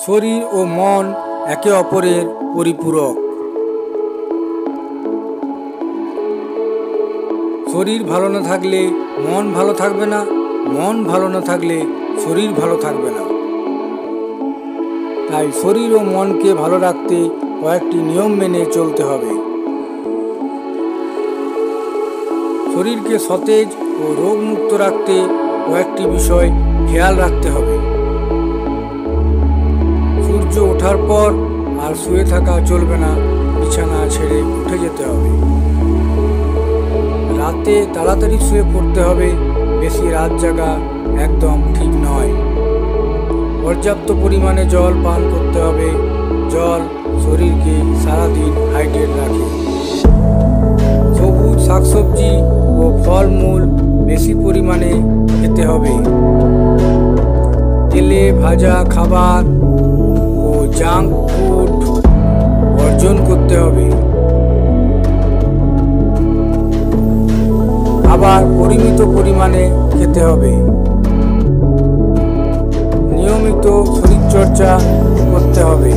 শরীর ও মন একে অপরের পরিপূরক। শরীর ভালো না থাকলে মন ভালো থাকবে না, মন ভালো না থাকলে শরীর ভালো থাকবে না। তাই শরীর ও মনকে ভালো রাখতে কয়েকটি নিয়ম মেনে চলতে হবে। শরীরকে সতেজ ও রোগমুক্ত রাখতে কয়েকটি বিষয় খেয়াল রাখতে হবে। সূর্য ওঠার পর আর শুয়ে থাকা চলবে না, বিছানা ছেড়ে উঠে যেতে হবে। রাতে তাড়াতাড়ি শুয়ে পড়তে হবে, বেশি রাত জাগা একদম ঠিক নয়। পর্যাপ্ত পরিমাণে জল পান করতে হবে, জল শরীরকে সারাদিন হাইড্রেট রাখে। সবুজ শাকসবজি ও ফলমূল বেশি পরিমাণে খেতে হবে। তেলে ভাজা খাবার ও জাঙ্ক ফুড বর্জন করতে হবে। আবার পরিমিত পরিমাণে খেতে হবে। নিয়মিত শরীরচর্চা করতে হবে।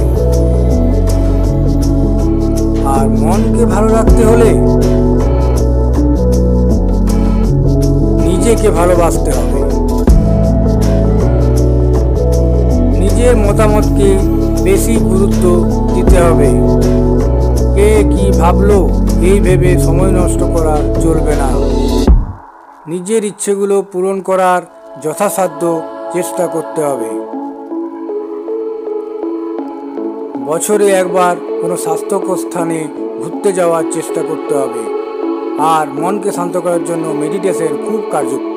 আর মনকে ভালো রাখতে হলে নিজেকে ভালোবাসতে হবে। নিজের মতামতকে বেশি গুরুত্ব দিতে হবে। কে কি ভাবলো এই ভেবে সময় নষ্ট করা চলবে না। নিজের ইচ্ছেগুলো পূরণ করার যথাসাধ্য চেষ্টা করতে হবে। বছরে একবার কোনো স্বাস্থ্যকর স্থানে ঘুরতে যাওয়ার চেষ্টা করতে হবে। আর মনকে শান্ত করার জন্য মেডিটেশন খুব কার্যকর।